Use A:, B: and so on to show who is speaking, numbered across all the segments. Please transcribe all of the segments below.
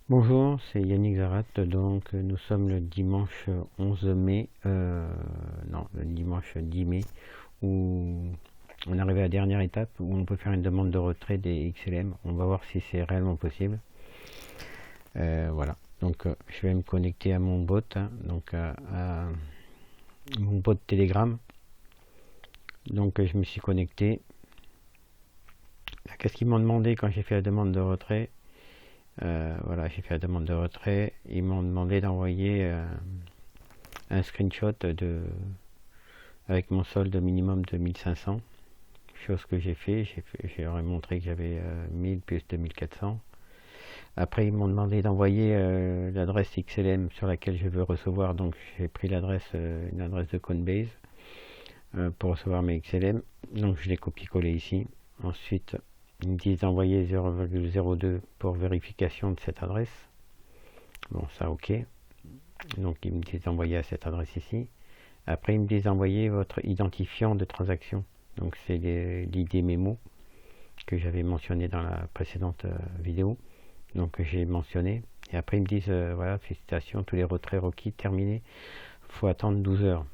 A: Bonjour, c'est Yannick Zarat. Donc, nous sommes le dimanche 11 mai, non, le dimanche 10 mai, où on est arrivé à la dernière étape où on peut faire une demande de retrait des XLM. On va voir si c'est réellement possible. Voilà. Donc, je vais me connecter à mon bot, hein, donc à mon bot Telegram. Donc, je me suis connecté. Qu'est-ce qu'ils m'ont demandé quand j'ai fait la demande de retrait? Voilà, j'ai fait la demande de retrait. Ils m'ont demandé d'envoyer un screenshot avec mon solde minimum de 1500. Chose que j'ai fait. J'ai leur ai montré que j'avais 1000 plus 2400. Après, ils m'ont demandé d'envoyer l'adresse XLM sur laquelle je veux recevoir. Donc, j'ai pris une adresse de Coinbase pour recevoir mes XLM. Donc, je l'ai copié-collé ici. Ensuite, ils me disent d'envoyer 0,02 pour vérification de cette adresse. Bon, ça, ok. Donc, ils me disent d'envoyer à cette adresse ici. Après, ils me disent d'envoyer votre identifiant de transaction. Donc, c'est l'ID mémo que j'avais mentionné dans la précédente vidéo. Donc, j'ai mentionné. Et après, ils me disent, voilà, félicitations, tous les retraits requis terminés. Il faut attendre 12 heures.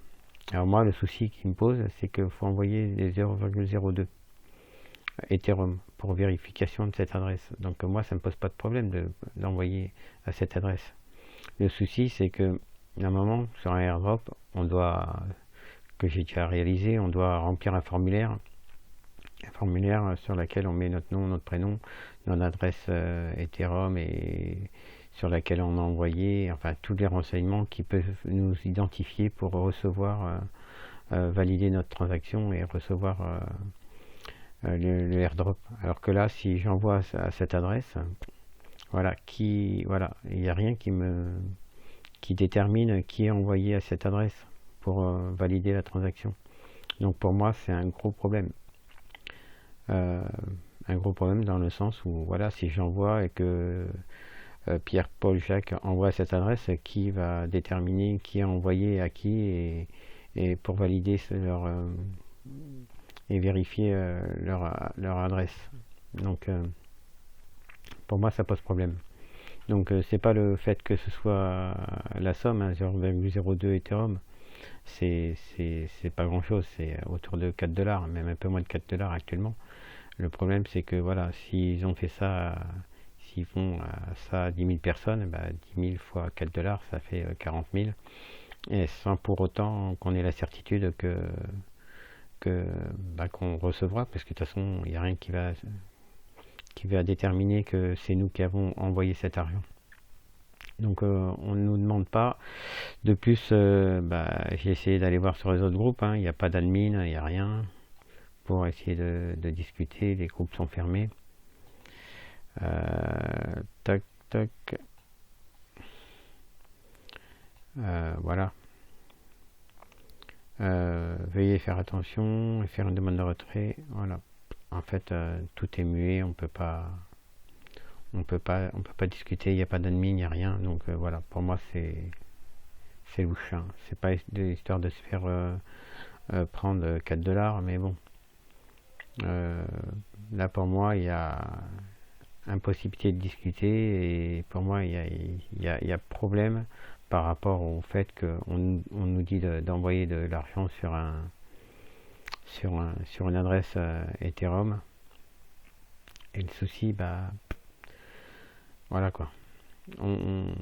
A: Alors, moi, le souci qu'ils me pose, c'est qu'il faut envoyer les 0,02 Ethereum pour vérification de cette adresse. Donc, moi, ça ne me pose pas de problème d'envoyer à cette adresse. Le souci, c'est que, à un moment, sur un airdrop, que j'ai déjà réalisé, on doit remplir un formulaire sur lequel on met notre nom, notre prénom, notre adresse Ethereum et sur laquelle on a envoyé, enfin tous les renseignements qui peuvent nous identifier pour recevoir, valider notre transaction et recevoir le airdrop. Alors que là, si j'envoie à cette adresse, voilà, il n'y a rien qui détermine qui est envoyé à cette adresse pour valider la transaction. Donc pour moi, c'est un gros problème. Un gros problème dans le sens où, voilà, si j'envoie et que Pierre, Paul, Jacques envoie à cette adresse, qui va déterminer qui a envoyé à qui et pour valider et vérifier leur adresse. Donc pour moi, ça pose problème. Donc c'est pas le fait que ce soit la somme, hein, 0,02 Ethereum, c'est pas grand chose, c'est autour de 4 dollars, même un peu moins de 4 dollars actuellement. Le problème, c'est que voilà, s'ils ont fait ça, s'ils font ça à 10 000 personnes, bah, 10 000 fois 4 dollars, ça fait 40 000, et sans pour autant qu'on ait la certitude qu'on recevra, parce que de toute façon, il n'y a rien qui va déterminer que c'est nous qui avons envoyé cet argent. Donc on ne nous demande pas. De plus, j'ai essayé d'aller voir sur les autres groupes, hein. Il n'y a pas d'admin, il n'y a rien pour essayer de discuter. Les groupes sont fermés. Tac, tac. Voilà. Veuillez faire attention et faire une demande de retrait. Voilà. En fait, tout est muet, on peut pas discuter, il n'y a pas d'admin, il n'y a rien. Donc voilà, pour moi c'est louche, hein. C'est pas histoire de se faire prendre 4 dollars, mais bon. Là pour moi, il y a impossibilité de discuter et pour moi il y a problème par rapport au fait qu'on nous dit d'envoyer de l'argent sur une adresse Ethereum. Et le souci, voilà quoi. Il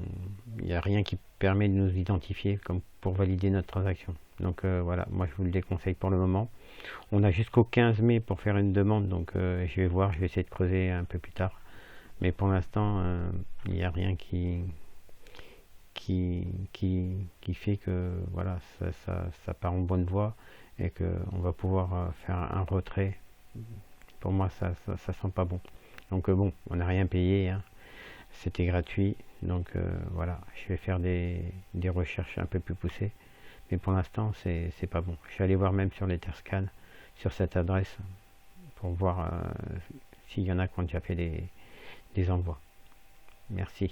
A: n'y a rien qui permet de nous identifier comme pour valider notre transaction. Donc voilà, moi je vous le déconseille pour le moment. On a jusqu'au 15 mai pour faire une demande, donc je vais voir, je vais essayer de creuser un peu plus tard. Mais pour l'instant, il n'y a rien qui fait que voilà, ça part en bonne voie et qu'on va pouvoir faire un retrait. Pour moi, ça sent pas bon. Donc bon, on n'a rien payé, hein. C'était gratuit, donc voilà, je vais faire des recherches un peu plus poussées. Mais pour l'instant, c'est pas bon. Je suis allé voir même sur l'Etherscan, sur cette adresse, pour voir s'il y en a qui ont déjà fait des envois. Merci.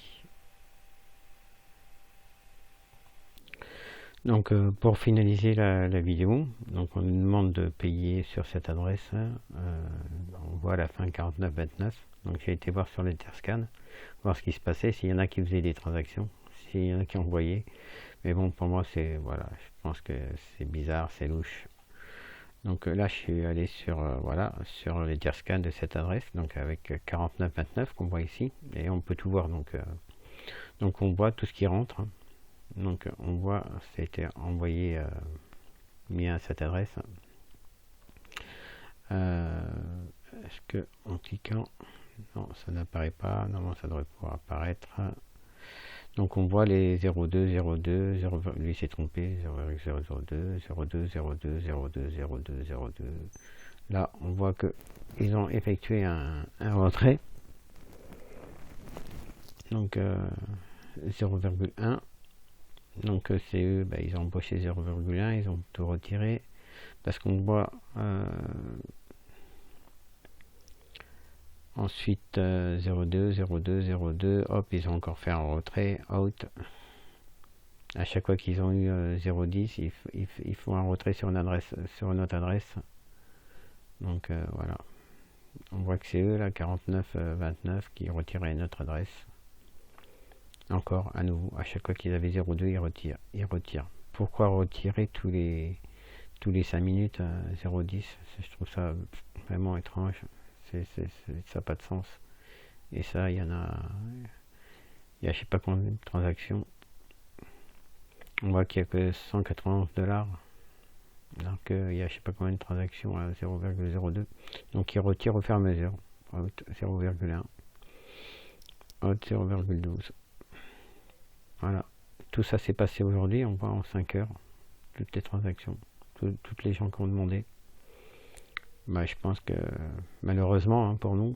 A: Donc pour finaliser la vidéo, donc on nous demande de payer sur cette adresse, on voit à la fin 49,29. Donc j'ai été voir sur l'Etherscan, voir ce qui se passait, s'il y en a qui faisaient des transactions, s'il y en a qui envoyaient. Mais bon, pour moi, c'est, voilà, je pense que c'est bizarre, c'est louche. Donc là, je suis allé sur, voilà, sur l'Etherscan de cette adresse, donc avec 4929 qu'on voit ici, et on peut tout voir. Donc on voit tout ce qui rentre. Hein. Donc on voit, ça a été envoyé mis à cette adresse. Est-ce que en cliquant, non, ça n'apparaît pas, normalement ça devrait pouvoir apparaître. Donc on voit les 02, 02, 0, lui s'est trompé, 0,002, 02, 02, 02, 02, 02. Là on voit que ils ont effectué un retrait. Donc 0,1. Donc c'est eux, bah, ils ont embauché 0,1, ils ont tout retiré. Parce qu'on voit ensuite 0,2, 0,2, 0,2, hop, ils ont encore fait un retrait, out. À chaque fois qu'ils ont eu 0,10, ils font un retrait sur une adresse, sur une autre adresse. Donc voilà. On voit que c'est eux, là, 4929, qui retiraient une autre adresse. Encore, à nouveau, à chaque fois qu'ils avaient 0,2, ils retirent. Pourquoi retirer tous les 5 minutes à 0,10? Je trouve ça vraiment étrange. Ça n'a pas de sens. Et ça, il y a je sais pas combien de transactions. On voit qu'il n'y a que 191 $, alors qu'il y a je sais pas combien de transactions à 0,02. Donc ils retirent au fur et à mesure. Out 0,1. Out 0,12. Voilà. Tout ça s'est passé aujourd'hui, on voit en 5 heures. Toutes les transactions. Toutes les gens qui ont demandé. Bah, je pense que malheureusement hein, pour nous,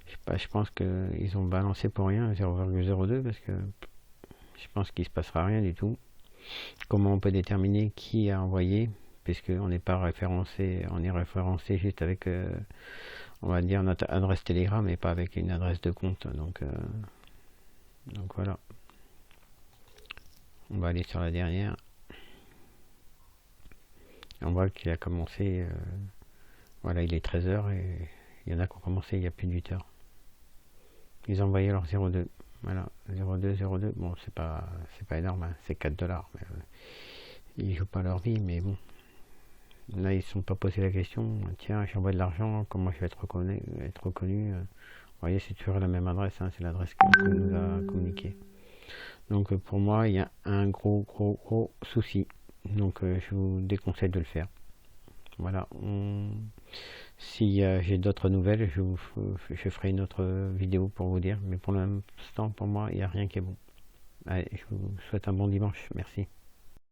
A: je pense qu'ils ont balancé pour rien 0,02 parce que je pense qu'il se passera rien du tout. Comment on peut déterminer qui a envoyé, puisque on n'est pas référencé, on est référencé juste avec on va dire notre adresse Telegram et pas avec une adresse de compte. Donc voilà. On va aller sur la dernière. On voit qu'il a commencé, voilà, il est 13h et il y en a qui ont commencé il y a plus de 8 heures. Ils ont envoyé leur 0,2. Voilà, 0,2, 0,2. Bon, c'est pas énorme, hein, c'est 4 $. Mais, ils jouent pas leur vie, mais bon. Là, ils ne se sont pas posé la question, tiens, j'envoie de l'argent, comment je vais être reconnu. Vous voyez, c'est toujours la même adresse, hein, c'est l'adresse qu'on nous a communiquée. Donc pour moi, il y a un gros souci. Donc je vous déconseille de le faire. Voilà. Si j'ai d'autres nouvelles, je ferai une autre vidéo pour vous dire. Mais pour l'instant, pour moi, il n'y a rien qui est bon. Allez, je vous souhaite un bon dimanche. Merci.